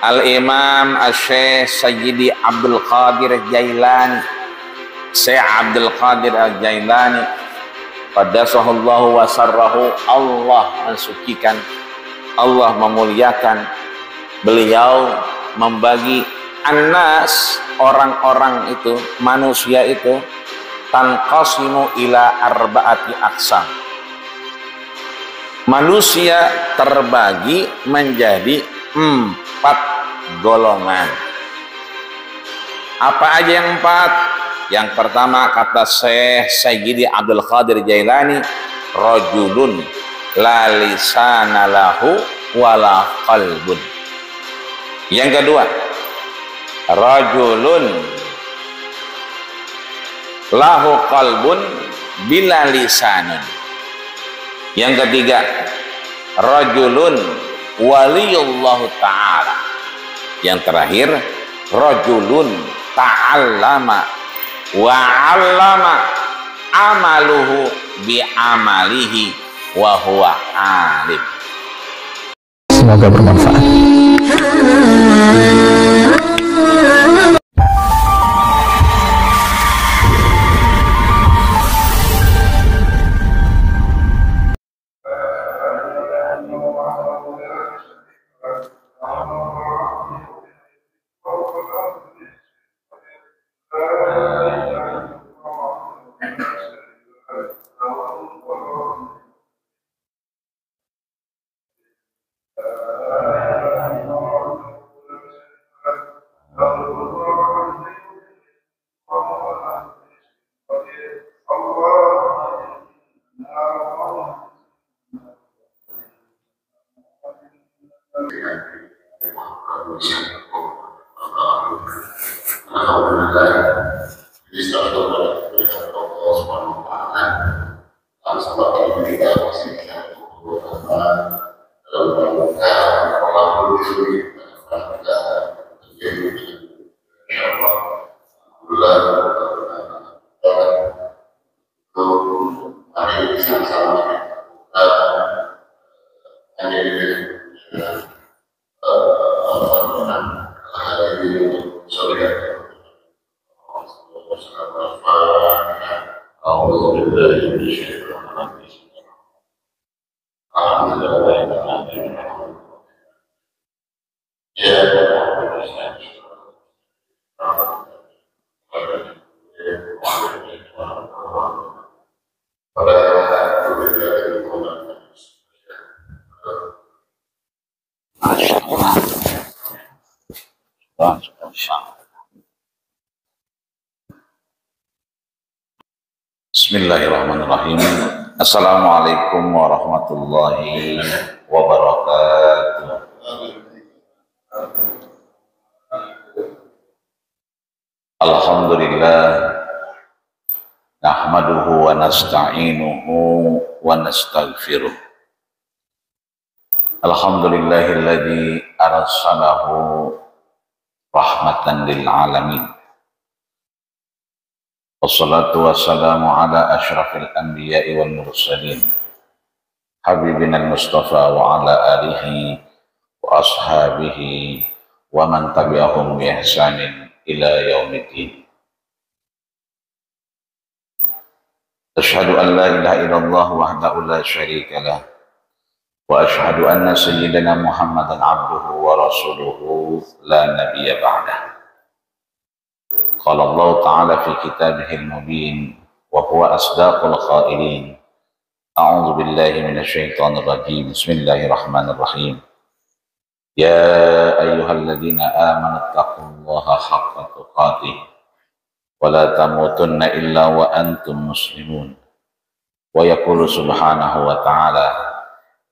Al-Imam Al-Syekh Sayyidi Abdul Qadir Jailani, Syekh Abdul Qadir Al-Jailani qaddasahullahu wa sarrahu, Allah mensucikan, Allah memuliakan beliau, membagi annas, orang-orang itu, manusia itu, tanqasimu ila arba'ati aqsam. Manusia terbagi menjadi 4 golongan. Apa aja yang 4? Yang pertama kata Syekh Sayyidi Abdul Qadir Jailani, rajulun la lisana lahu wala qalbun. Yang kedua, rajulun lahu qalbun bila lisanun. Yang ketiga, rajulun waliyullahu ta'ala. Yang terakhir, rajulun ta'allama wa 'allama amaluhu bi amalihi wa huwa alim. Semoga bermanfaat. Bismillahirrahmanirrahim. Assalamualaikum warahmatullahi wabarakatuh. Alhamdulillah, nahmaduhu wa nasta'inuhu wa nastaghfiruh. Alhamdulillahilladzi arsalahu rahmatan lil alamin. Wassalatu wassalamu ala asyrafil anbiya'i wal mursalin habibina al-mustafa wa ala alihi wa ashabihi wa man tabi'ahum bi ihsanin ila yaumiddin. Asyhadu an la ilaha illallah wahdahu la syarika lah wa asyhadu anna sayyidana Muhammadan abduhu wa rasuluhu la nabiyya ba'dah. Qala Allah Ta'ala fi kitabihil mubin wa huwa asdaqul qailin. A'udzu billahi minasy syaithanir rajim. Bismillahirrahmanirrahim. Ya ayyuhalladzina amanu taqullaha haqqa tuqatih wa la tamutunna illa wa antum muslimun. Wa yaqulu subhanahu wa ta'ala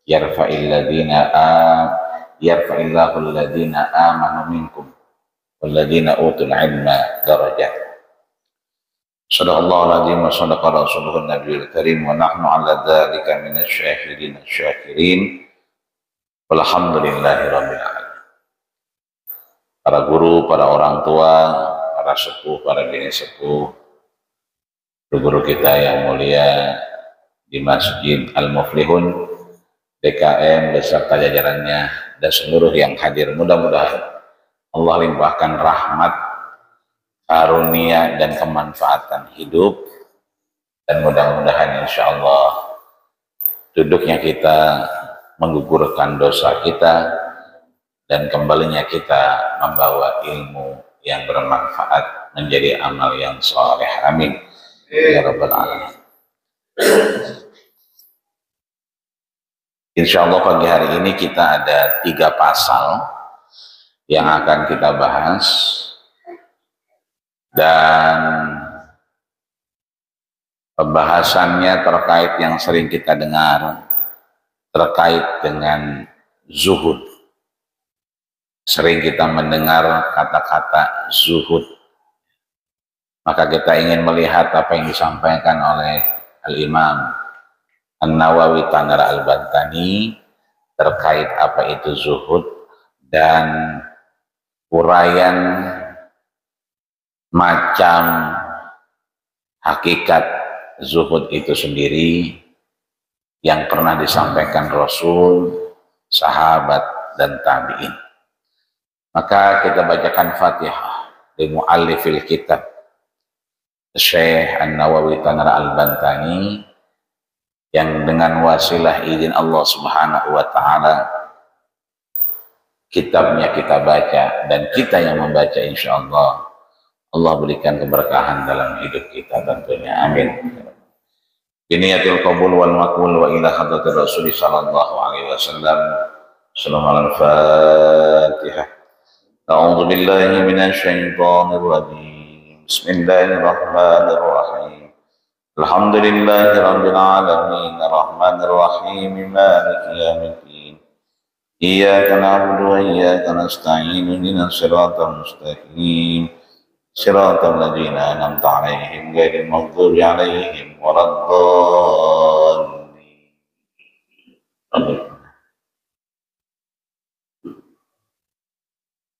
yarfa'illahu alladhina amanu minkum walladzina utul ilma darajat. Shadaqallahu al-azim wa shadaqa rasuluhun nabiyul karim wa nahnu ala dzalika minasy syahidin syakirin walhamdulillahi rabbil alamin. Para guru, para orang tua, para sepuh, para bini sepuh, guru kita yang mulia di Masjid Al-Muflihun DKM beserta jajarannya dan seluruh yang hadir, mudah-mudahan Allah limpahkan rahmat, karunia dan kemanfaatan hidup, dan mudah-mudahan insya Allah duduknya kita menggugurkan dosa kita dan kembalinya kita membawa ilmu yang bermanfaat menjadi amal yang saleh. Amin ya rabbal alamin. Insya Allah pagi hari ini kita ada 3 pasal yang akan kita bahas, dan pembahasannya terkait yang sering kita dengar terkait dengan zuhud. Sering kita mendengar kata-kata zuhud, maka kita ingin melihat apa yang disampaikan oleh Al-Imam An-Nawawi Tanara Al-Bantani terkait apa itu zuhud dan uraian macam hakikat zuhud itu sendiri yang pernah disampaikan Rasul, sahabat, dan tabi'in. Maka kita bacakan Fatihah di muallifil kitab Syekh An-Nawawi Tanara Al-Bantani, yang dengan wasilah izin Allah Subhanahu wa Ta'ala kitabnya kita baca dan kita yang membaca, insya Allah Allah berikan keberkahan dalam hidup kita tentunya. Amin. Biniyatil qabul wal maqbul wa ila hadratir Rasul sallallahu alaihi wasallam. Assalamualaikum Fatihah. A'udzu billahi minasy syaithanir rajim. Bismillahirrahmanirrahim. Alhamdulillahi rabbil alamin arrahmanir rahim maliki yaumiddin. Iyyaka na'budu wa iyyaka nasta'in ihdinas siratal mustaqim. Siratal ladzina an'amta 'alaihim ghairil maghdubi 'alaihim waladdallin.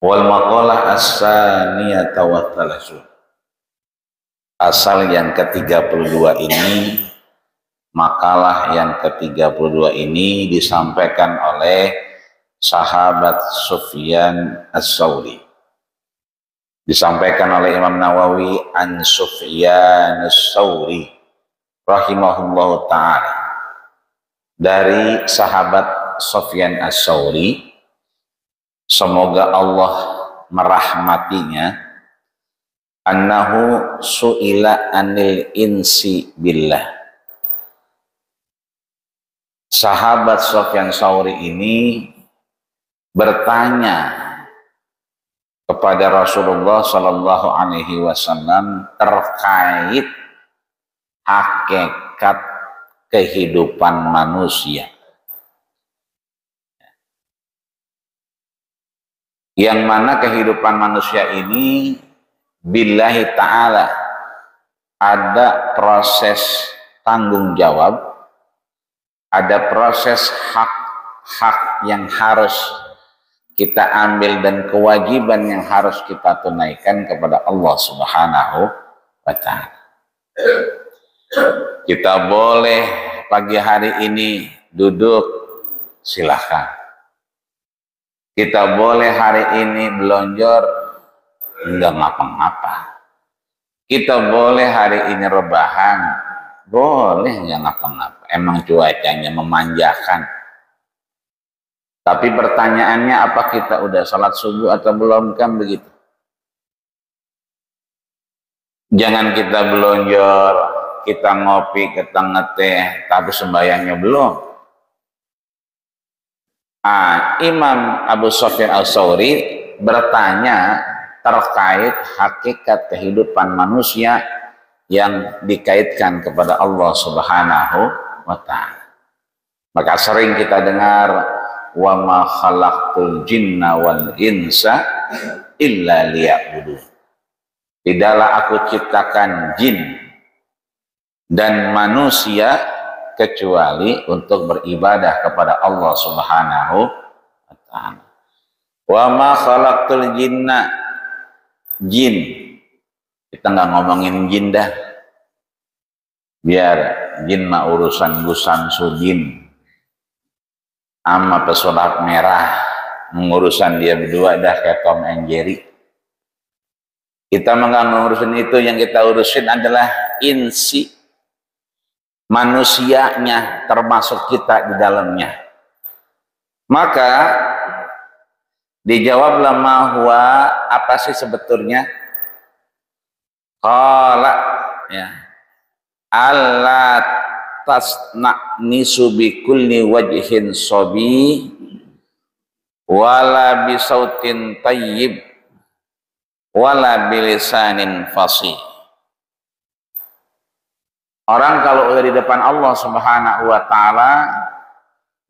Wal maqalah as-saniyata wa thalathun. Asal yang ke-32 ini, makalah yang ke-32 ini disampaikan oleh sahabat Sufyan As-Tsauri. Disampaikan oleh Imam Nawawi an Sufyan As-Tsauri rahimahullahu ta'ala, dari sahabat Sufyan As-Tsauri, semoga Allah merahmatinya, annahu su'ila anil insi billah. Sahabat Sufyan As-Tsauri ini bertanya kepada Rasulullah Sallallahu Alaihi Wasallam terkait hakikat kehidupan manusia, yang mana kehidupan manusia ini billahi ta'ala ada proses tanggung jawab, ada proses hak-hak yang harus kita ambil dan kewajiban yang harus kita tunaikan kepada Allah Subhanahu wa Ta'ala. Kita boleh pagi hari ini duduk, silahkan. Kita boleh hari ini belonjor, enggak ngapa-ngapa. Kita boleh hari ini rebahan, boleh enggak ngapa-ngapa. Emang cuacanya memanjakan. Tapi pertanyaannya, apa kita udah salat subuh atau belum, kan begitu. Jangan kita belonjor, kita ngopi, kita ngeteh, tapi sembahyangnya belum. Imam Abu Sufyan As-Tsauri bertanya terkait hakikat kehidupan manusia yang dikaitkan kepada Allah Subhanahu wa Ta'ala. Maka sering kita dengar, wa ma khalaqtul jinna wal insa illa liya'budun. Tidaklah aku ciptakan jin dan manusia kecuali untuk beribadah kepada Allah Subhanahu wa Ta'ala. Wa ma khalaqtul jinna, jin, kita nggak ngomongin jin dah, biar jin mah urusan Gus Samsudin sama pesulap merah, Ngurusan dia berdua dah kayak Tom and Jerry. Kita nggak ngurusin itu, yang kita urusin adalah insi, manusianya, termasuk kita di dalamnya. Maka dijawablah mahwa, apa sih sebetulnya? Qala, ya, alla tasna'nisu bi kulli wajhin sabi wala bisautin tayyib wala bilisanin fasih. Orang kalau udah di depan Allah Subhanahu wa taala,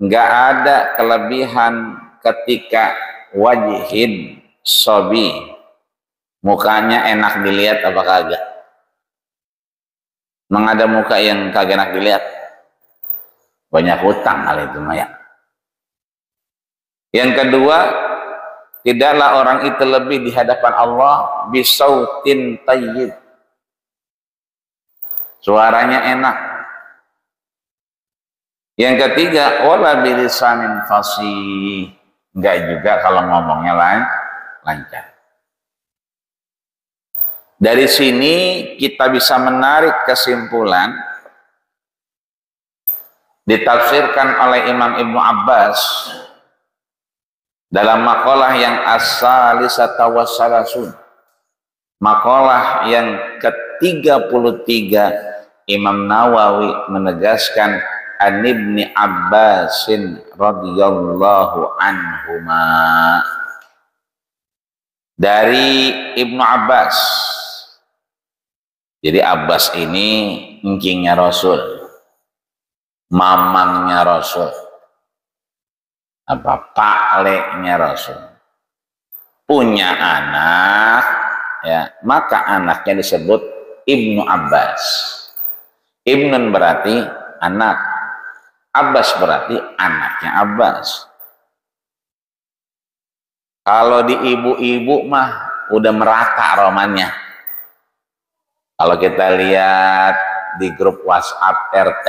nggak ada kelebihan ketika wajhin sabi, mukanya enak dilihat apa kagak? Memang ada muka yang kagak enak dilihat? Banyak hutang kali itu Maya. Yang kedua, tidaklah orang itu lebih di hadapan Allah bisautin tayyib, suaranya enak. Yang ketiga, wala bilisanin fasih, enggak juga kalau ngomongnya lancar. Dari sini kita bisa menarik kesimpulan, ditafsirkan oleh Imam Ibnu Abbas dalam makalah yang as-salisata wassalasun, makalah yang ke-33, Imam Nawawi menegaskan an Ibni Abbasin radhiyallahu anhuma, dari Ibnu Abbas. Jadi Abbas ini engkingnya Rasul, mamangnya Rasul, apa pakleknya Rasul, punya anak, ya, maka anaknya disebut Ibnu Abbas. Ibnun berarti anak, Abbas berarti anaknya Abbas. Kalau di ibu-ibu mah udah merata romannya. Kalau kita lihat di grup WhatsApp RT,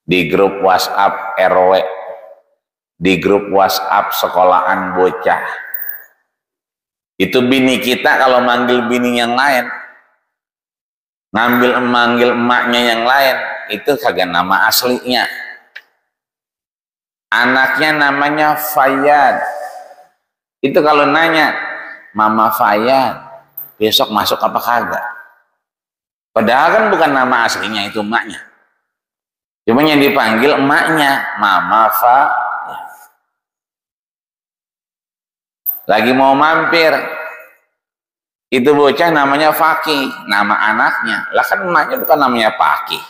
di grup WhatsApp RW, di grup WhatsApp sekolahan bocah, itu bini kita kalau manggil bini yang lain, manggil emaknya yang lain, itu kagak nama aslinya. Anaknya namanya Fayyad. Itu kalau nanya, Mama Fayyad besok masuk apa kagak? Padahal kan bukan nama aslinya itu emaknya. Cuma yang dipanggil emaknya, Mama Fa. Lagi mau mampir, itu bocah namanya Fakih, nama anaknya. Lah kan emaknya bukan namanya Fakih,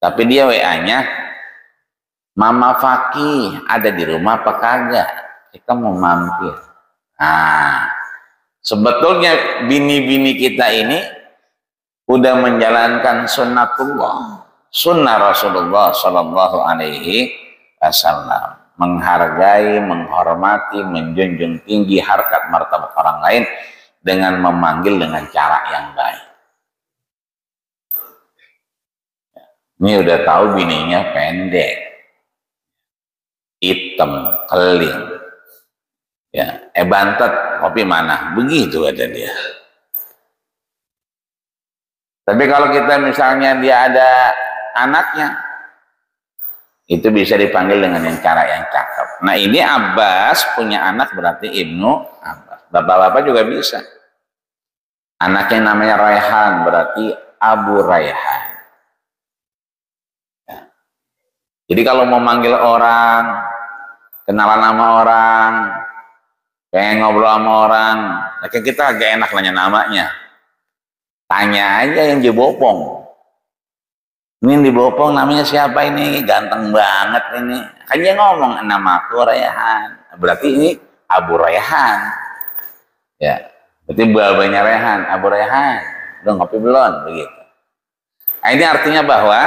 tapi dia WA-nya, Mama Fakih ada di rumah apa kagak? Kita mau mampir. Nah, sebetulnya bini-bini kita ini udah menjalankan sunnatullah, sunnah Rasulullah Shallallahu Alaihi Wasallam, menghargai, menghormati, menjunjung tinggi harkat martabat orang lain dengan memanggil dengan cara yang baik. Ini udah tahu bininya pendek, hitam, keling. Ya, bantet kopi mana? Begitu ada dia. Tapi kalau kita misalnya dia ada anaknya, itu bisa dipanggil dengan yang cara yang cakep. Nah ini Abbas punya anak berarti Ibnu Abbas. Bapak-bapak juga bisa. Anaknya namanya Raihan berarti Abu Raihan. Ya. Jadi kalau mau manggil orang, kenalan nama orang, pengen ngobrol sama orang, kita agak enak nanya namanya. Tanya aja yang di Bopong. Ini di Bopong namanya siapa ini? Ganteng banget ini. Kan dia ngomong, nama aku Raihan. Berarti ini Abu Raihan. Ya, berarti babanya Raihan, Abu Raihan. Udah ngopi belum? Begitu. Nah, ini artinya bahwa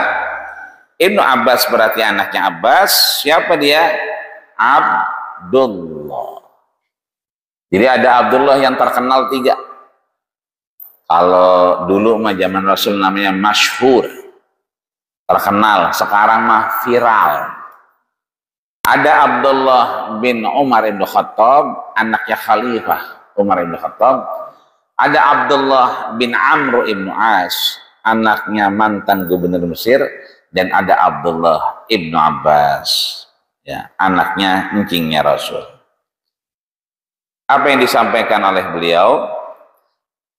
Ibnu Abbas berarti anaknya Abbas. Siapa dia? Abdullah. Jadi ada Abdullah yang terkenal 3. Kalau dulu mah zaman Rasul namanya masyhur, terkenal. Sekarang mah viral. Ada Abdullah bin Umar bin Khattab, anaknya Khalifah Umar bin Khattab. Ada Abdullah bin Amr bin As, anaknya mantan gubernur Mesir. Dan ada Abdullah ibnu Abbas, ya, anaknya encingnya Rasul. Apa yang disampaikan oleh beliau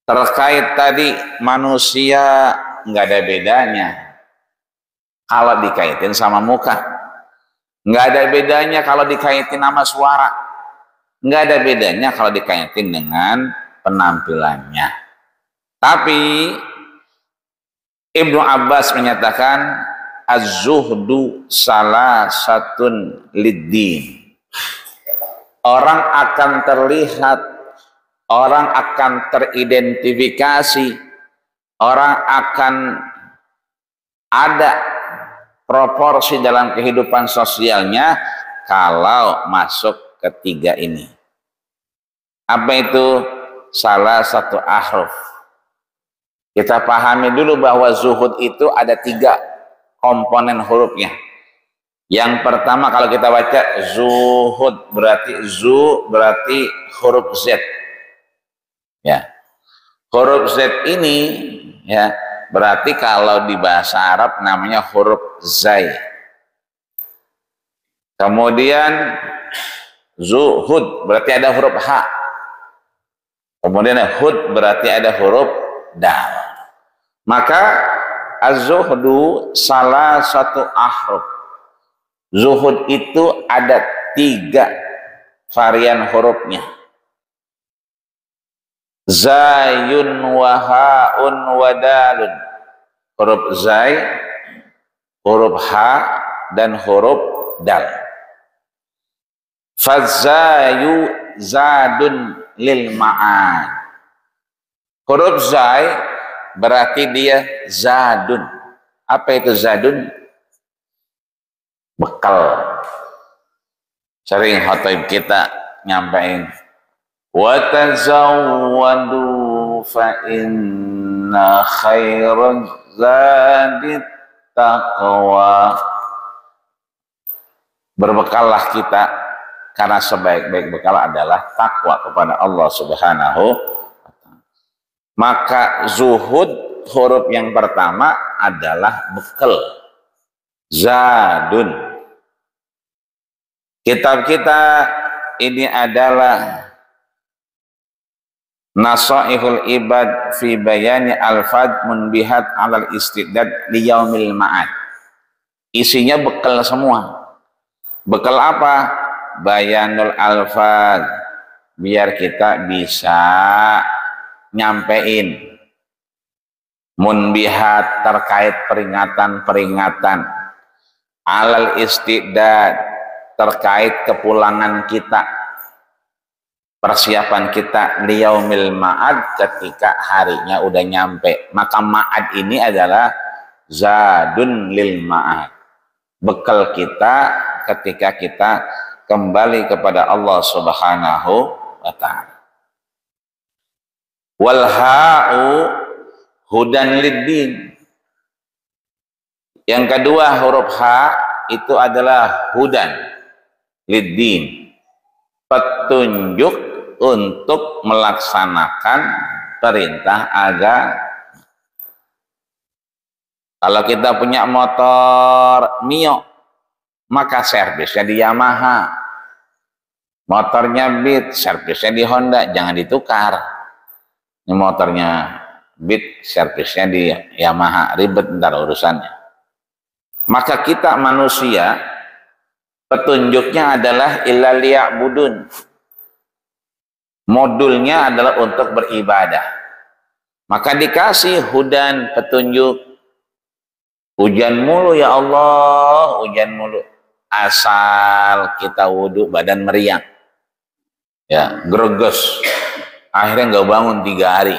terkait tadi manusia nggak ada bedanya kalau dikaitin sama muka, nggak ada bedanya kalau dikaitin sama suara, nggak ada bedanya kalau dikaitin dengan penampilannya. Tapi Ibnu Abbas menyatakan az-zuhdu salasatun lid-din. Orang akan terlihat, orang akan teridentifikasi, orang akan ada proporsi dalam kehidupan sosialnya kalau masuk ketiga ini. Apa itu? Salah satu ahruf. Kita pahami dulu bahwa zuhud itu ada 3 komponen hurufnya. Yang pertama kalau kita baca zuhud, berarti zu berarti huruf Z. Ya. Huruf Z ini ya berarti kalau di bahasa Arab namanya huruf zai. Kemudian zuhud berarti ada huruf H. Kemudian hud berarti ada huruf dal. Maka az-zuhdu salah satu ahruf. Zuhud itu ada 3 varian hurufnya. Zayun wa ha'un wa dalun. Huruf zai, huruf ha, dan huruf dal. Fazayu zadun lil ma'an. Huruf zai berarti dia zadun. Apa itu zadun? Bekal. Sering khatib kita nyampain, wa tazawwadu fa inna khairaz zadi taqwa. Berbekallah kita karena sebaik-baik bekal adalah takwa kepada Allah Subhanahu wa ta'ala. Maka zuhud huruf yang pertama adalah bekal, zadun. Kitab kita ini adalah Nasaihul Ibad fi bayani alfad munbihat alal istidad li yaumil ma'ad. Isinya bekal semua. Bekal apa? Bayanul alfad, biar kita bisa nyampein munbihat terkait peringatan-peringatan, alal istidad terkait kepulangan kita, persiapan kita liyaumil ma'ad ketika harinya udah nyampe. Maka ma'ad ini adalah zadun lil ma'ad, bekal kita ketika kita kembali kepada Allah Subhanahu wa ta'ala. Wal ha'u hudan lid-din. Yang kedua huruf ha itu adalah hudan lid-din, petunjuk untuk melaksanakan perintah agama. Kalau kita punya motor Mio, maka servisnya di Yamaha. Motornya Beat, servisnya di Honda, jangan ditukar. Ini motornya Beat, servisnya di Yamaha, ribet ntar urusannya. Maka kita manusia, petunjuknya adalah illa liya'budun. Modulnya adalah untuk beribadah. Maka dikasih hudan, petunjuk. Hujan mulu ya Allah, hujan mulu. Asal kita wudhu badan meriang, ya greges, akhirnya nggak bangun 3 hari.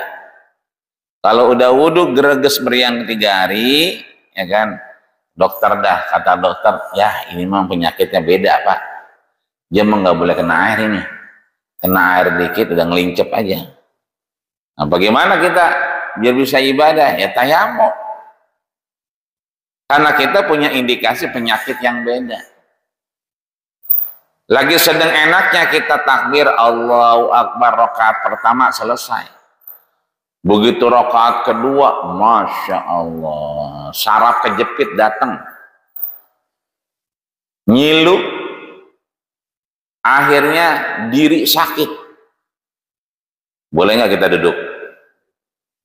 Kalau udah wudhu greges meriang 3 hari, ya kan, dokter dah, kata dokter, ya ini memang penyakitnya beda pak, dia memang nggak boleh kena air ini, kena air dikit udah ngelincep aja. Nah bagaimana kita biar bisa ibadah? Ya tayamum, karena kita punya indikasi penyakit yang beda. Lagi sedang enaknya kita takbir Allahu Akbar, rakaat pertama selesai. Begitu rakaat kedua, Masya Allah, saraf kejepit datang, ngilu, akhirnya diri sakit. Boleh nggak kita duduk?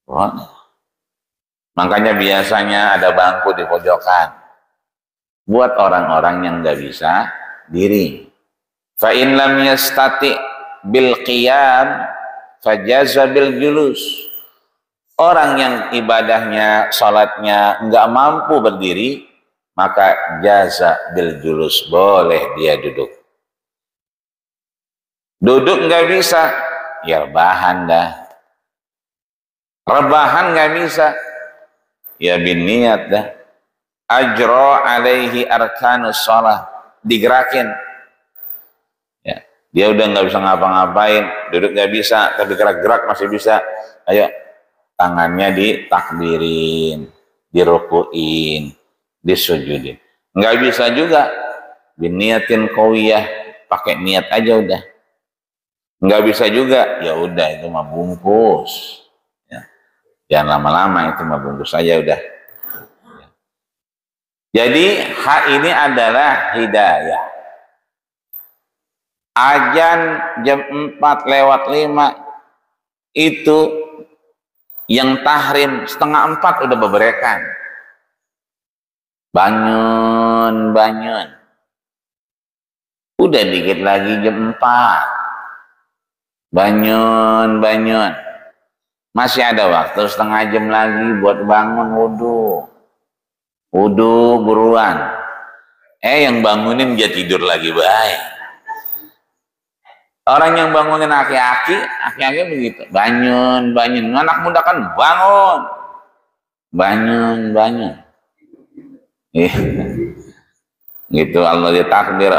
Boleh. Makanya biasanya ada bangku di pojokan buat orang-orang yang nggak bisa diri. Fa in lam yastati bil qiyam fajaza bil julus. Orang yang ibadahnya, salatnya nggak mampu berdiri, maka jaza bil julus, boleh dia duduk. Duduk nggak bisa, ya rebahan dah. Rebahan nggak bisa, ya biniat dah. Ajra alaihi arkanus shalah, digerakin. Ya, dia udah nggak bisa ngapa-ngapain, duduk nggak bisa, tapi gerak-gerak masih bisa. Ayo, tangannya ditakbirin, dirukuin, disujudin. Nggak bisa juga, biniatin qawiyah, pakai niat aja udah. Nggak bisa juga, ya udah itu mah bungkus. Ya. Jangan lama-lama, itu mah bungkus aja udah. Ya. Jadi hak ini adalah hidayah. Azan jam 4:05 itu yang tahrim 3:30 udah beberekan. Bangun. Udah dikit lagi jam 4. Bangun. Masih ada waktu setengah jam lagi buat bangun wudu. Wudu buruan. Yang bangunin dia tidur lagi baik. Orang yang bangunin aki-aki begitu. Bangun. Anak muda kan bangun. Bangun. Gitu Allah dia takbir,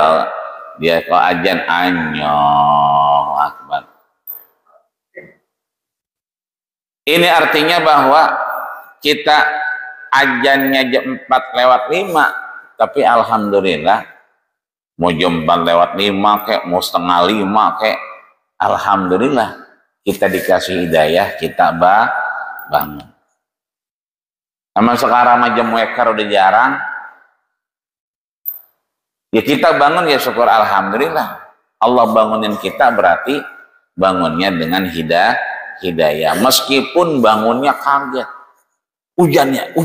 dia kok azan Allahu Akbar. Ini artinya bahwa kita azannya jam 4:05, tapi alhamdulillah mau jam 4:05 kayak mau 4:30 kayak, alhamdulillah kita dikasih hidayah, kita bangun. Sama sekarang jam weker udah jarang, ya kita bangun ya syukur alhamdulillah. Allah bangunin kita berarti bangunnya dengan hidayah. Meskipun bangunnya kaget, hujannya,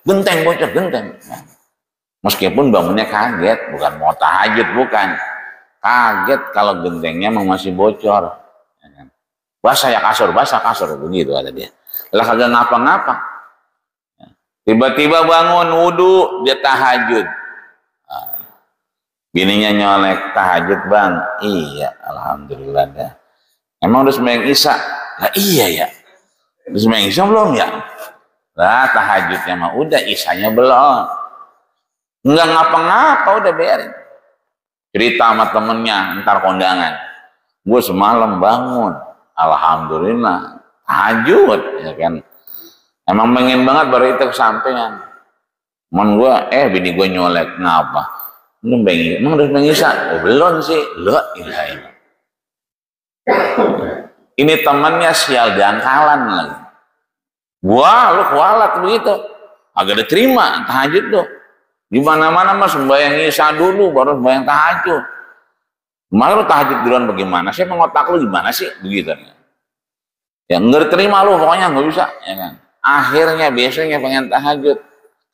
genteng bocor. Meskipun bangunnya kaget, bukan mau tahajud, bukan. Kaget kalau gentengnya masih bocor. Basah kasur, begitu ada dia. Lah kagak ngapa-ngapa. Tiba-tiba bangun wudu, dia tahajud. Bininya nyolek, tahajud bang. Iya, alhamdulillah dah. Emang udah sembahyang isya? Lah iya ya. Udah sembahyang isya belum ya? Lah tahajudnya mah udah, isyanya belum. Enggak ngapa-ngapa, udah biarin. Cerita sama temennya, ntar kondangan. Gue semalam bangun, alhamdulillah, tahajud, ya kan. Emang pengen banget baru itu kesampaian. Cuman gue, bini gue nyolek, ngapa? Emang udah sembahyang isya? Oh, belum sih. Lah, ilahi. Ini temannya sial dangkalan lagi. Wah, lu kualat begitu. Agak diterima tahajud tuh. Di mana-mana mah sembahyang isya dulu baru sembahyang tahajud. Malah lu tahajud duluan bagaimana sih? Mengotak lu gimana sih? Begitu. Ya enggak diterima lu, pokoknya enggak bisa, ya kan. Akhirnya biasanya pengen tahajud,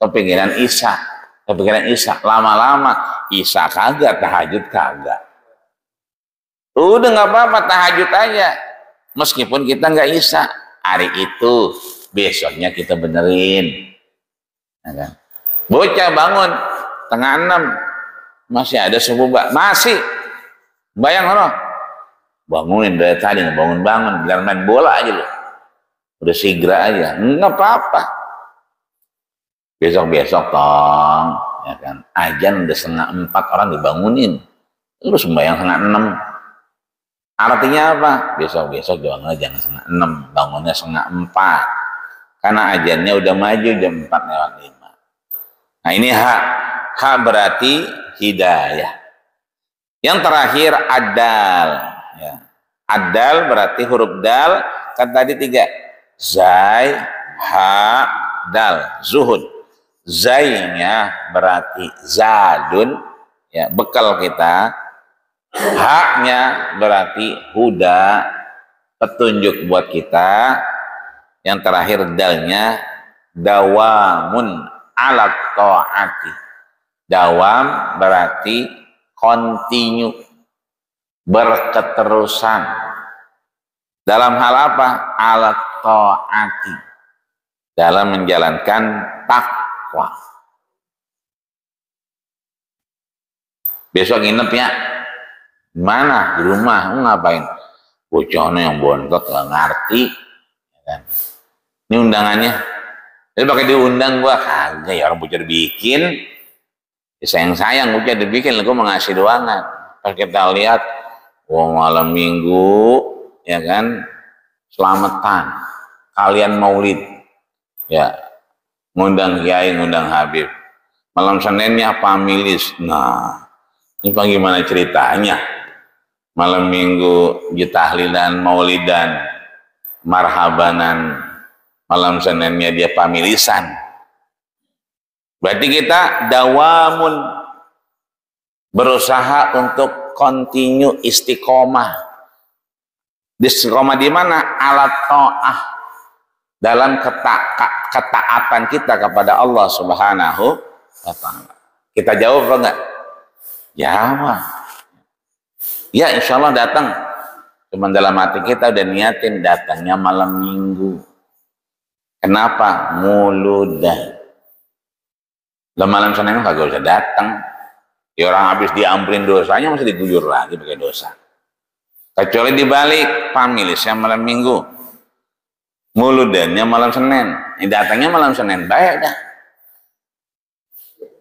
kepikiran isya. Lama-lama isya kagak, tahajud kagak. Udah nggak apa-apa, tahajud aja. Meskipun kita nggak isya, hari itu besoknya kita benerin. Ya kan? Bocah bangun 5:30, masih ada subuh, masih bayang loh. Bangunin dari tadi, bangun, biar main bola aja loh. Udah sigra aja, nggak apa-apa. Besok-besok tong, ya kan. Azan udah 3:30 orang dibangunin, lu sembahyang 5:30. Artinya apa? Besok-besok jangan 5:30, bangunnya 3:30. Karena azannya udah maju jam 4:05. Nah ini hak berarti hidayah. Yang terakhir adal. Ya. Adal berarti huruf dal kan tadi 3. Zai, ha, dal. Zuhud. Zainya berarti zadun, ya, bekal kita. Haknya berarti huda, petunjuk buat kita. Yang terakhir dalnya dawamun ala ta'ati. Dawam berarti continue, berketerusan. Dalam hal apa? Ala ta'ati, dalam menjalankan takwa. Besok nginep ya. Mana? Di rumah. Ngapain? Bocahnya yang bontot gak ngerti. Ini undangannya. Jadi pakai diundang gua kagak ya, orang bocah dibikin. Ya sayang bocah dibikin, gua mengasih doangan. Pas kita lihat, malam minggu, ya kan, selamatan, kalian maulid, ya, ngundang kiai, ngundang habib. Malam Seninnya pamilis. Nah, ini bagaimana ceritanya? Malam minggu tahlilan, maulidan, marhabanan, malam Seninnya dia pamilisan. Berarti kita dawamun, berusaha untuk continue istiqomah. Istiqomah di mana? Alat ta'ah, dalam ketaatan kita kepada Allah Subhanahu wa ta'ala. Kita jawab apa enggak? Jawab. Ya, insya Allah datang. Cuman dalam hati kita udah niatin datangnya malam minggu. Kenapa? Muludah. Lah malam Senin kagak usah datang. Ya orang habis diampunin dosanya masih diguyur lagi pakai dosa. Kecuali dibalik, pamilisnya malam minggu, muludannya malam Senin. Ini datangnya malam Senin, baik dah.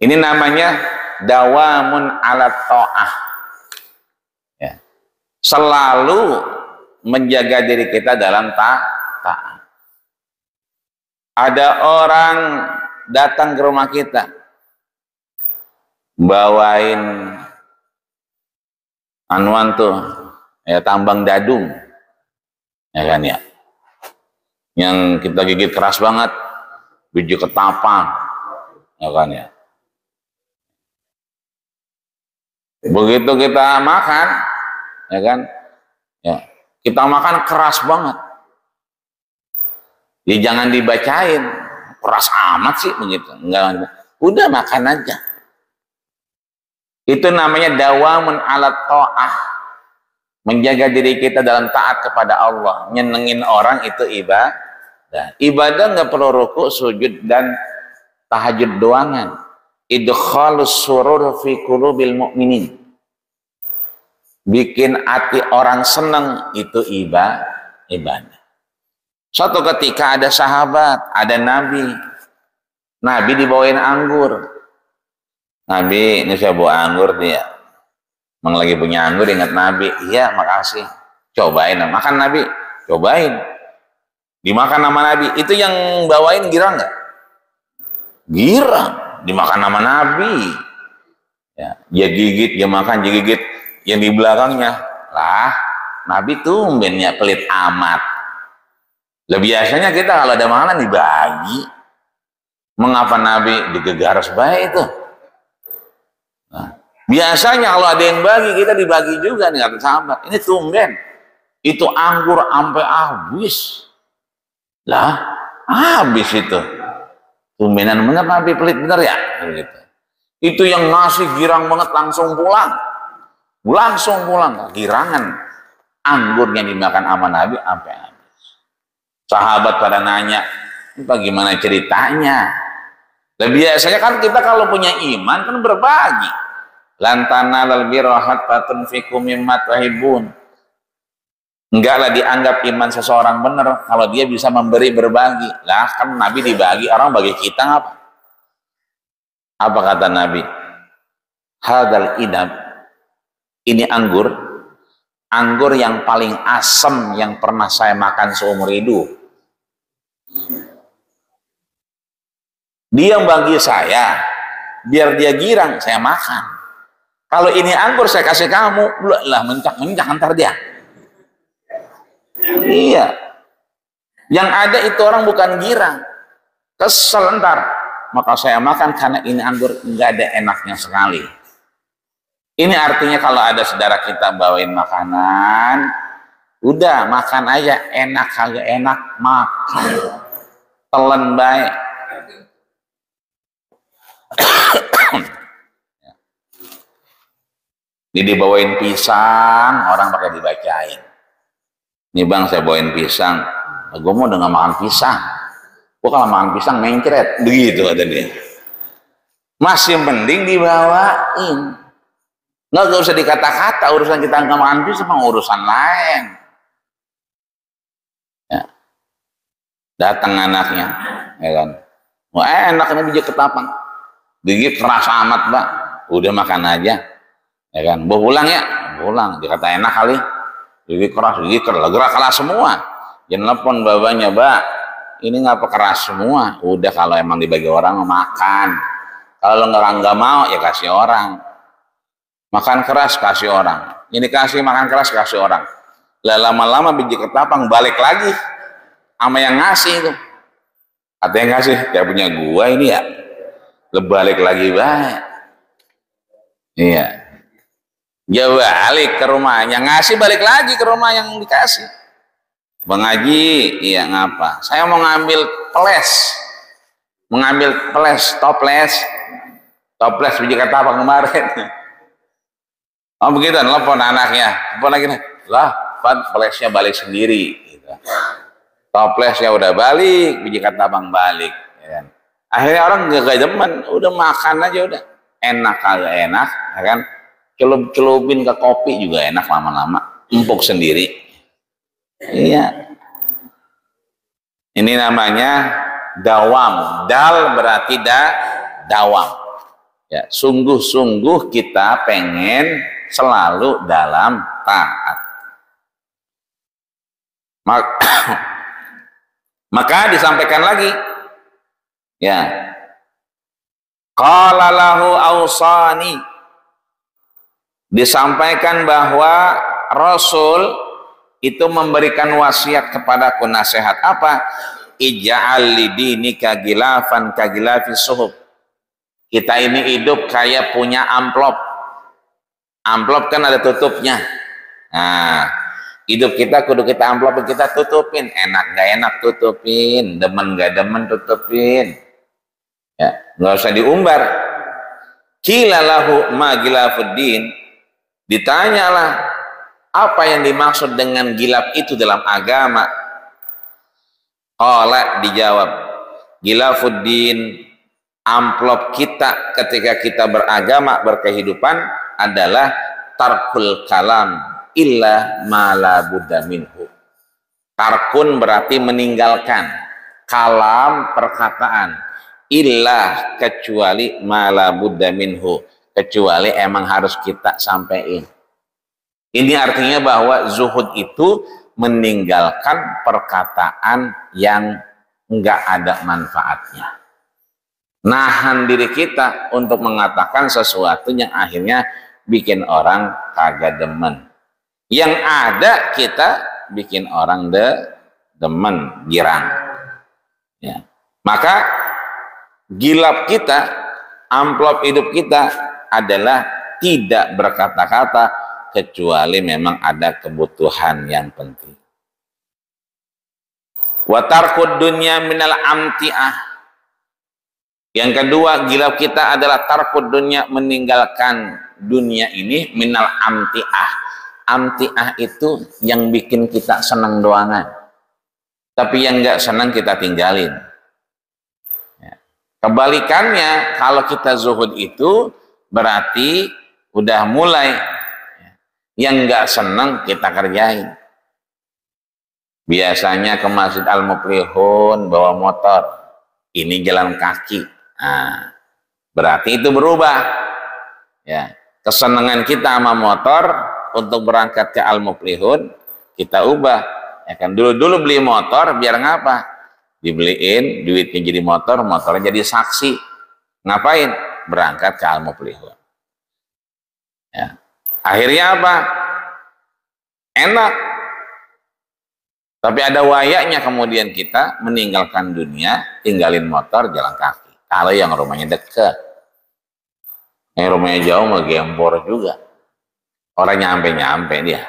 Ini namanya dawamun ala ta'ah. Ya. Selalu menjaga diri kita dalam taat. Ada orang datang ke rumah kita, bawain anuan tuh, ya, tambang dadung, ya kan ya, yang kita gigit keras banget, biji ketapang, ya kan ya. Begitu kita makan, ya kan, ya, kita makan keras banget. Ya jangan dibacain, keras amat sih begitu, enggak, udah makan aja. Itu namanya dawamun ala ta'ah, menjaga diri kita dalam taat kepada Allah. Nyenengin orang itu ibadah. Ibadah nggak perlu rukuk, sujud dan tahajud doangan. Idkhalus surur fi qulubil mu'minin, bikin hati orang seneng, itu ibadah. Suatu ketika ada sahabat, ada Nabi dibawain anggur. Nabi, ini saya bawa anggur dia. Emang lagi punya anggur, ingat Nabi. Iya, makasih. Cobain, makan Nabi. Cobain. Dimakan sama Nabi. Itu yang bawain girang nggak? Girang. Dimakan sama Nabi. Ya, dia gigit, dia makan, dia gigit. Yang di belakangnya, lah, Nabi tumbennya pelit amat. Lah biasanya kita kalau ada makanan dibagi. Mengapa Nabi digegaras baik itu? Nah, biasanya kalau ada yang bagi, kita dibagi juga nih, kata sahabat. Ini tumben, itu anggur sampai habis. Lah, habis itu. Tumbenan bener Nabi, pelit bener ya? Gitu. Itu yang ngasih girang banget, langsung pulang. Langsung pulang, girangan. Anggurnya dimakan sama Nabi sampai habis. Sahabat pada nanya, bagaimana ceritanya? Dan biasanya kan kita kalau punya iman kan berbagi. Lantana lal birra hatta tunfiqu mimma tuhibbun. Enggaklah dianggap iman seseorang benar kalau dia bisa memberi, berbagi. Lah kan Nabi dibagi, orang bagi kita apa? Apa kata Nabi? Hadal inab, ini anggur yang paling asam yang pernah saya makan seumur hidup. Dia bagi saya, biar dia girang, saya makan. Kalau ini anggur saya kasih kamu, lah mencak antar dia. Iya. Yang ada itu orang bukan girang, kesel ntar. Maka saya makan karena ini anggur nggak ada enaknya sekali. Ini artinya kalau ada saudara kita bawain makanan, udah makan aja, enak kagak enak makan, telan baik. Ini dibawain pisang, orang pakai dibacain. Nih bang, saya bawain pisang, gue mau dengan makan pisang. Gue kalau makan pisang mencret, begitu kata dia. Masih mending dibawain. Nggak usah dikata-kata, urusan kita nggak makan pisang, urusan lain. Ya. Datang anaknya, ya kan. Wah enaknya biji ketapang, biji keras amat bang. Udah makan aja, ya kan. Bawa pulang ya, pulang. Dikata enak kali, biji keras, gerak keras semua. Jangan telepon babanya, mbak. Ini nggak keras semua. Udah kalau emang dibagi orang makan. Kalau nggak mau ya kasih orang. Makan keras kasih orang. Ini kasih makan keras kasih orang. Lah lama-lama biji ketapang balik lagi sama yang ngasih itu. Ada yang ngasih, ya punya gua ini ya. Lebalik lagi baik. Iya. Ya balik ke rumahnya, ngasih balik lagi ke rumah yang dikasih. Bang Haji, iya ngapa? Saya mau ngambil toples biji ketapang kemarin. Oh begitu, telepon anaknya, telepon lagi nih, lah, plesnya balik sendiri. Gitu. Toplesnya udah balik, biji ketapang balik. Ya kan? Akhirnya orang gak demen, udah makan aja udah, enak kagak enak, ya kan? Celupin ke kopi juga enak lama-lama, empuk sendiri. Iya. Ini namanya dawam. Dal berarti dawam. Ya, sungguh-sungguh kita pengen selalu dalam taat. Maka disampaikan lagi, ya, qala lahu ausani, disampaikan bahwa Rasul itu memberikan wasiat kepadaku, nasihat apa? Ij'al lidinika gilafan kagilafi suhub. Kita ini hidup kayak punya amplop. Amplop kan ada tutupnya. Nah, hidup kita kudu kita amplop, kita tutupin. Enak gak enak tutupin, demen gak demen tutupin. Ya, nggak usah diumbar. Qila lahu ma gilafuddin. Ditanyalah apa yang dimaksud dengan gilaf itu dalam agama. Qala, dijawab, gilafuddin, amplop kita ketika kita beragama, berkehidupan adalah tarkul kalam illa ma la budda minhu. Tarkun berarti meninggalkan, kalam perkataan, illa kecuali ma la budda minhu, kecuali emang harus kita sampaikan. Ini artinya bahwa zuhud itu meninggalkan perkataan yang enggak ada manfaatnya. Nahan diri kita untuk mengatakan sesuatu yang akhirnya bikin orang kagak demen. Yang ada kita bikin orang demen, girang. Ya. Maka gilap kita, amplop hidup kita adalah tidak berkata-kata kecuali memang ada kebutuhan yang penting. Wa tarkud dunya minal amti'ah. Yang kedua, gilap kita adalah tarkud dunya, meninggalkan dunia ini, minal amti'ah. Amti'ah itu yang bikin kita senang doangan, tapi yang enggak senang kita tinggalin. Ya. Kebalikannya, kalau kita zuhud itu berarti udah mulai yang enggak senang kita kerjain. Biasanya ke Masjid Al-Muflihun bawa motor, ini jalan kaki. Nah, berarti itu berubah. Ya, kesenangan kita sama motor untuk berangkat ke Al-Muflihun kita ubah. Ya kan, dulu beli motor biar ngapa? Dibeliin, duitnya jadi motor, motornya jadi saksi. Ngapain? Berangkat ke Al-Muflihun. Ya. Akhirnya apa? Enak. Tapi ada wayaknya kemudian kita meninggalkan dunia, tinggalin motor, jalan kaki. Kalau yang rumahnya dekat. Yang rumahnya jauh mau gempor juga. Orang nyampe-nyampe dia.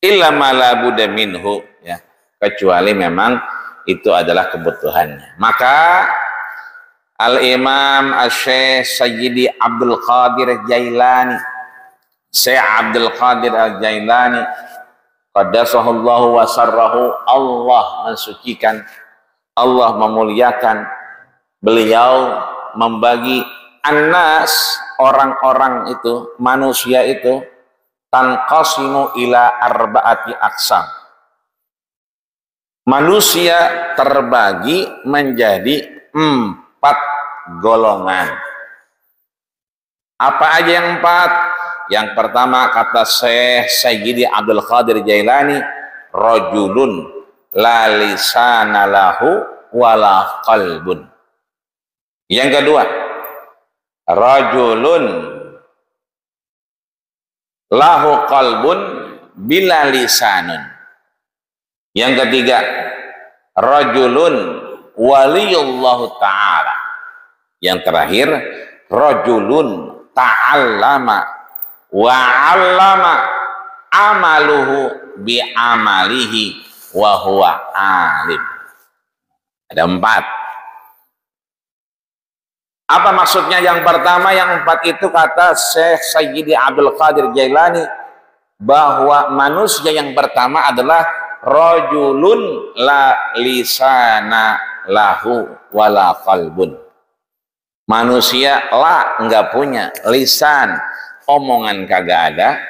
Illa ma la budda minhu, ya. Kecuali memang itu adalah kebutuhannya. Maka Al-Imam Asy-Syaikh Sayyidi Abdul Qadir Jailani, Syekh Abdul Qadir Al-Jailani, qaddasahullahu wa sarrahu, Allah mensucikan, Allah memuliakan beliau, membagi annas, orang-orang itu, manusia itu, tanqasimu ila arba'ati aqsam. Manusia terbagi menjadi 4 golongan. Apa aja yang 4? Yang pertama kata Syekh Sayyidi Abdul Qadir Jailani, rajulun la lisana lahu wala qalbun. Yang kedua, rajulun lahu qalbun bila lisanun. Yang ketiga, rajulun waliyullahu ta'ala. Yang terakhir, rajulun ta'allama wa 'allama amaluhu bi amalihi wa huwa alim. Ada 4. Apa maksudnya yang pertama? Yang 4 itu kata Syekh Sayyidi Abdul Qadir Jailani, bahwa manusia yang pertama adalah rajulun la lisana lahu wala qalbun. Manusia la enggak punya lisan, omongan kagak ada,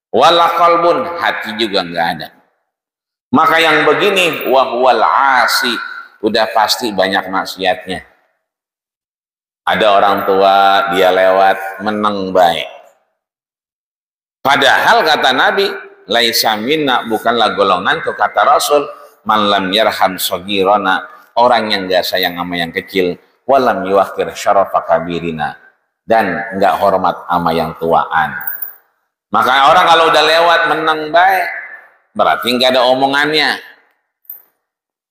wala qalbun, hati juga enggak ada. Maka yang begini wahwal asi, udah pasti banyak maksiatnya. Ada orang tua dia lewat meneng baik. Padahal kata Nabi, laisa minna, bukanlah golongan, kata Rasul, man lam yarham shagirana, orang yang enggak sayang sama yang kecil, walam yuwaqir syarafa kabirina, dan enggak hormat sama yang tuaan. Maka orang kalau udah lewat meneng baik, berarti enggak ada omongannya.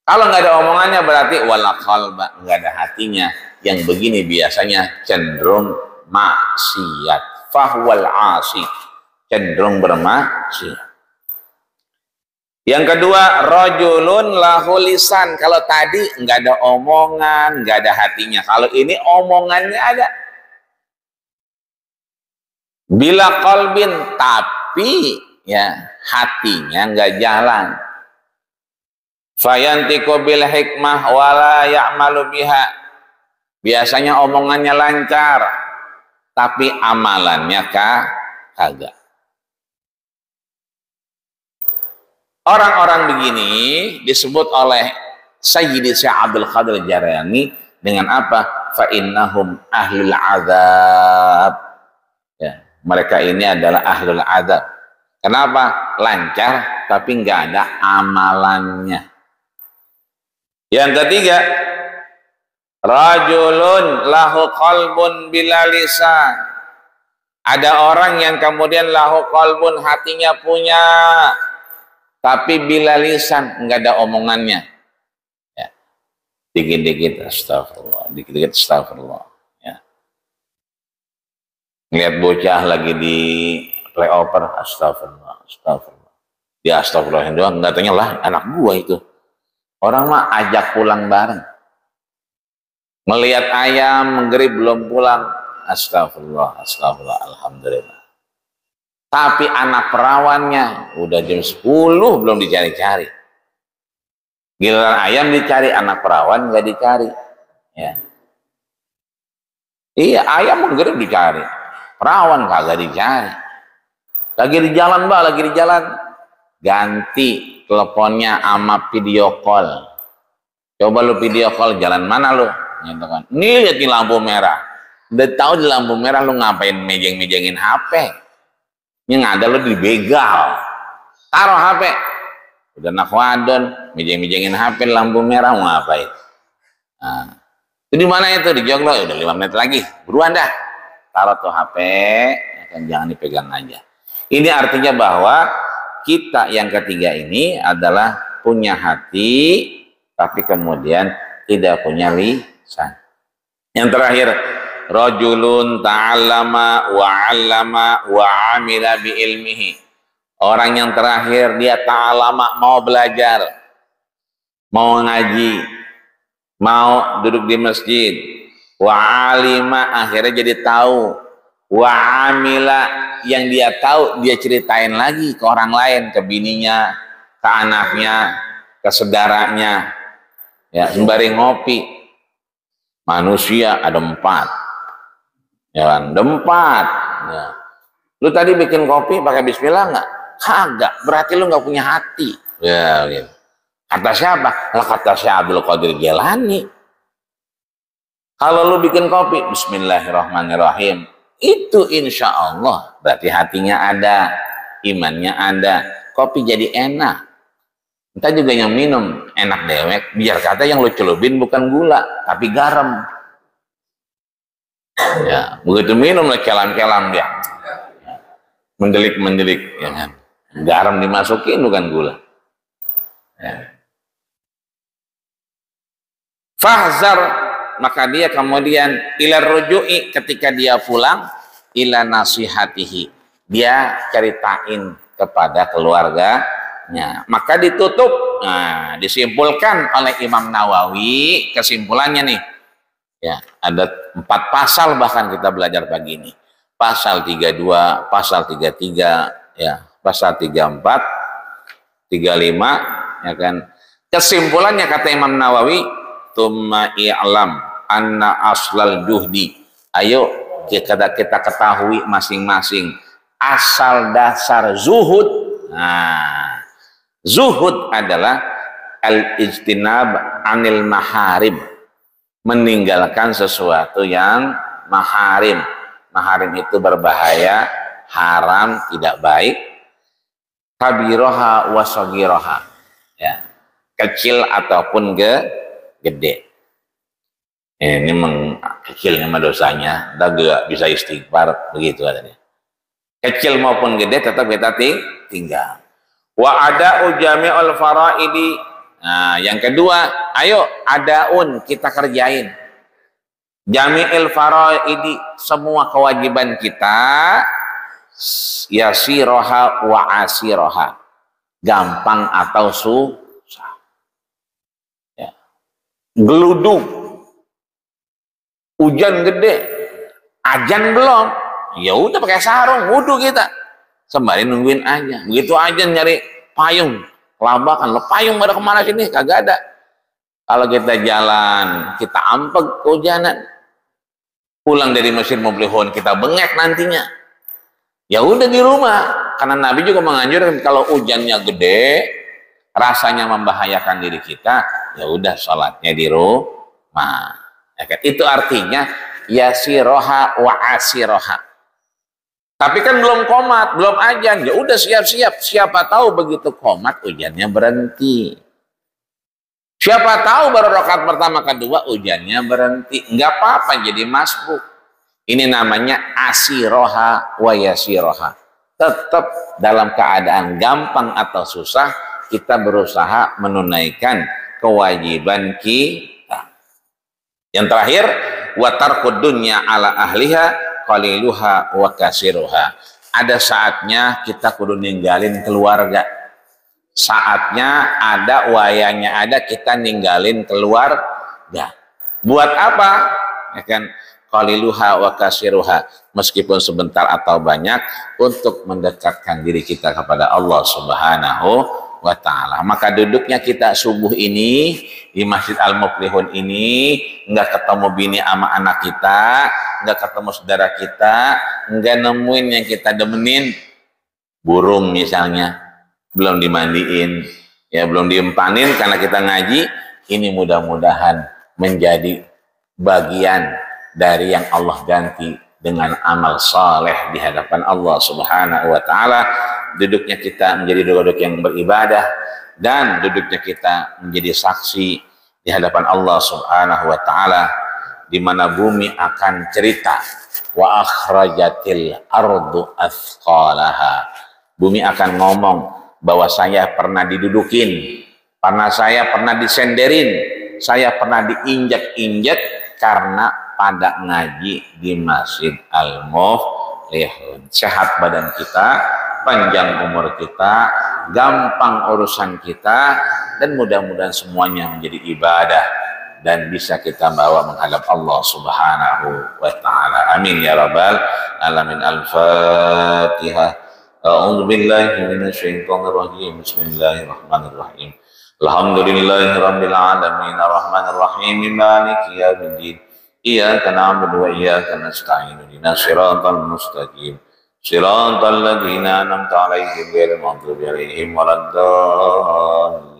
Kalau enggak ada omongannya berarti wala qalba, enggak ada hatinya. Yang begini biasanya cenderung maksiat. Fahwal asi, cenderung bermaksiat. Yang kedua, rajulun lahu lisan. Kalau tadi enggak ada omongan, enggak ada hatinya. Kalau ini omongannya ada. Bila qalbin, tapi ya hatinya enggak jalan. Fayantiqu bil hikmah wala ya'malu biha. Biasanya omongannya lancar, tapi amalannya kagak. Orang-orang begini disebut oleh Sayyidi Syekh Abdul Qadir Jailani dengan apa? Fa innahum ahlul azab. Ya, mereka ini adalah ahlul azab. Kenapa? Lancar tapi nggak ada amalannya. Yang ketiga, rajulun lahu qalbun bila lisan. Ada orang yang kemudian lahu qalbun, hatinya punya, tapi bila lisan enggak ada omongannya. Ya. Dikit-dikit astagfirullah, dikit-dikit astagfirullah. Ya. Ngeliat bocah lagi di playoper, astagfirullah, astagfirullah. Dia astagfirullah doang, enggak tanya lah anak gua itu. Orang mah ajak pulang bareng. Melihat ayam menggerib belum pulang, astagfirullah, astagfirullah, alhamdulillah. Tapi anak perawannya udah jam 10 belum dicari-cari. Giliran ayam dicari, anak perawan nggak dicari. Ya. Iya, ayam menggerib dicari, perawan kagak dicari. Lagi di jalan mbak, lagi di jalan, ganti teleponnya sama video call. Coba lu video call, jalan mana lu? Gitu kan. Nih lihat di lampu merah. Udah tahu di lampu merah lu ngapain mejeng-mejengin HP. Yang ada lu dibegal. Taruh HP. Udah nak wadon, mejeng-mejengin HP di lampu merah mau ngapain? Nah, itu di mana itu? Di Joglo. Udah 5 menit lagi. Buruan dah. taruh tuh HP, ya kan, jangan dipegang aja. Ini artinya bahwa kita yang ketiga ini adalah punya hati, tapi kemudian tidak punya lisan. Yang terakhir, rajulun ta'allama wa 'allama wa 'amila bi ilmihi. Orang yang terakhir dia ta'allama, mau belajar, mau ngaji, mau duduk di masjid, wa 'alima, akhirnya jadi tahu, wa 'amila, yang dia tahu dia ceritain lagi ke orang lain, ke bininya, ke anaknya, ke saudaranya, ya, sembari ngopi. Manusia ada 4, ya kan, ada 4. Ya. Lu tadi bikin kopi pakai bismillah nggak? Kagak, berarti lu nggak punya hati. Ya, gitu. Kata siapa? Lah kata si Abdul Qadir Jailani. Kalau lu bikin kopi, bismillahirrahmanirrahim, itu insya Allah berarti hatinya ada, imannya ada, kopi jadi enak. Entah juga yang minum enak dewek, biar kata yang lu celupin bukan gula tapi garam. Ya, begitu minum lah kelam-kelam dia, mendelik-mendelik, ya kan, garam dimasukin bukan gula. Ya. Fahzar, maka dia kemudian ila ruju'i, ketika dia pulang, ila nasihatihi, dia ceritain kepada keluarganya, maka ditutup. Nah, disimpulkan oleh Imam Nawawi, kesimpulannya nih, ya, ada 4 pasal bahkan kita belajar pagi ini. Pasal 32, pasal 33, ya, pasal 34, 35, ya kan. Kesimpulannya kata Imam Nawawi, tsumma i'lam anna aslal juhdi. Ayo kita ketahui masing-masing asal dasar zuhud. Nah, zuhud adalah al-ijtinab anil maharim, meninggalkan sesuatu yang maharim. Maharim itu berbahaya, haram, tidak baik. Kabiroha wa sagiroha, ya, kecil ataupun gede. Ini kecilnya mah dosanya, dah bisa istighfar, begitu adanya. Kecil maupun gede tetap kita tinggal. Wa ada ujami'ul faraidi. Nah, yang kedua, ayo adaun, kita kerjain. Jami'il faraidi, semua kewajiban kita, yasiroha wa asiroha, gampang atau susah. Ya. Geluduk, hujan gede, ajan belum, ya udah pakai sarung, wudhu kita, sembari nungguin aja. Begitu aja nyari payung, kelabakan, lo payung pada kemana sini, kagak ada. Kalau kita jalan, kita ampeg kehujanan, pulang dari masjid mau beli hon, kita bengek nantinya. Ya udah di rumah, karena Nabi juga menganjurkan kalau hujannya gede, rasanya membahayakan diri kita, ya udah sholatnya di rumah. Ya kan? Itu artinya yasiroha wa asiroha. Tapi kan belum qomat, belum ajan, ya udah siap-siap. Siapa tahu begitu qomat hujannya berhenti. Siapa tahu baru rakaat pertama kedua hujannya berhenti. Enggak apa-apa jadi masbuk. Ini namanya asiroha wa yasiroha. Tetap dalam keadaan gampang atau susah, kita berusaha menunaikan kewajiban kita. Yang terakhir, wa tarkud dunya ala ahliha qaliluha wa kasiruha. Ada saatnya kita kudu ninggalin keluarga. Saatnya ada, wayanya ada, kita ninggalin keluarga. Buat apa? Ya kan? Qaliluha wa kasiruha, meskipun sebentar atau banyak, untuk mendekatkan diri kita kepada Allah Subhanahu wa ta'ala. Maka duduknya kita subuh ini di Masjid Al-Muflihun ini, nggak ketemu bini sama anak kita, nggak ketemu saudara kita, nggak nemuin yang kita demenin, burung misalnya, belum dimandiin, ya belum diempanin karena kita ngaji. Ini mudah-mudahan menjadi bagian dari yang Allah ganti dengan amal saleh di hadapan Allah Subhanahu wa ta'ala. Duduknya kita menjadi duduk yang beribadah, dan duduknya kita menjadi saksi di hadapan Allah Subhanahu wa ta'ala di mana bumi akan cerita. Wa akhrajatil ardu athqalaha. Bumi akan ngomong bahwa saya pernah didudukin, karena saya pernah disenderin, saya pernah diinjak-injak karena pada ngaji di Masjid Al-Muflihun. Sehat badan kita, panjang umur kita, gampang urusan kita, dan mudah-mudahan semuanya menjadi ibadah dan bisa kita bawa menghadap Allah Subhanahu wa taala. Amin ya rabbal alamin. Al-Fatihah. A'udzu billahi minasyaitonir rajim. Bismillahirrahmanirrahim. Alhamdulillahirabbil alamin arrahmanir rahim maliki yaumiddin. Iyyaka na'budu wa iyyaka nasta'in. Ihdinas siratal mustaqim. Siratal ladzina an'amta 'alaihim ghairil maghdubi 'alaihim waladdallin.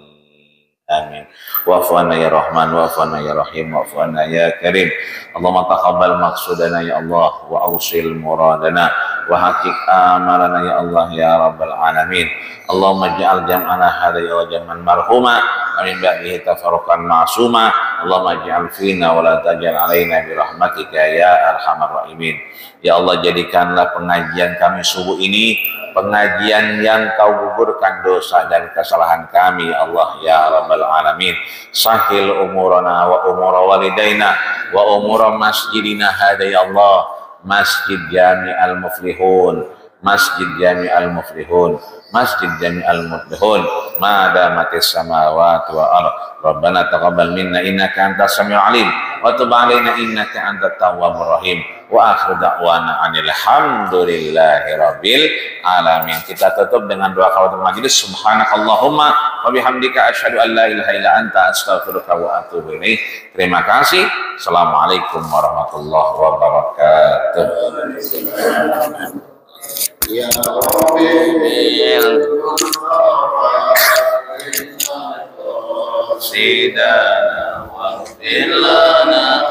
Amin. Wa'fu anna ya Rahman, wa'fu anna ya Rahim, wa'fu anna ya Karim. Allahumma taqabbal maqsudana ya Allah, wa awsil muradana, wa haqiq amalana ya Allah ya Rabbal alamin. Allahumma ja'al jam'ana hadha wa jam'an marhuma, wa min ba'dihi tafarruqan ma'suma. Allahumma ja'al fina wa la taj'al alaina bi rahmatika ya arhamar rahimin. Ya Allah, jadikanlah pengajian kami subuh ini pengajian yang kau gugurkan dosa dan kesalahan kami Allah ya Rabbal alamin. Sahil umurana wa umura walidaina wa umura masjidina hada ya Allah. Masjid Jami Al-Muflihun, Masjid Jami Al-Muflihun, Masjid Jami Al-Muflihun, madamatis samawati wa ardh. Rabbana taqabbal minna innaka antas samiul alim wa tub alaina innaka antat tawwabur rahim. Wa akhiru da'wana anil hamdulillahi rabbil alamin. Kita tutup dengan doa kafaaratul majelis. Subhanakallahumma wa bihamdika asyhadu an la ilaha illa anta astaghfiruka wa atubu ilaik. Terima kasih. Assalamualaikum warahmatullahi wabarakatuh. Ya Rabbil sidana wa bilana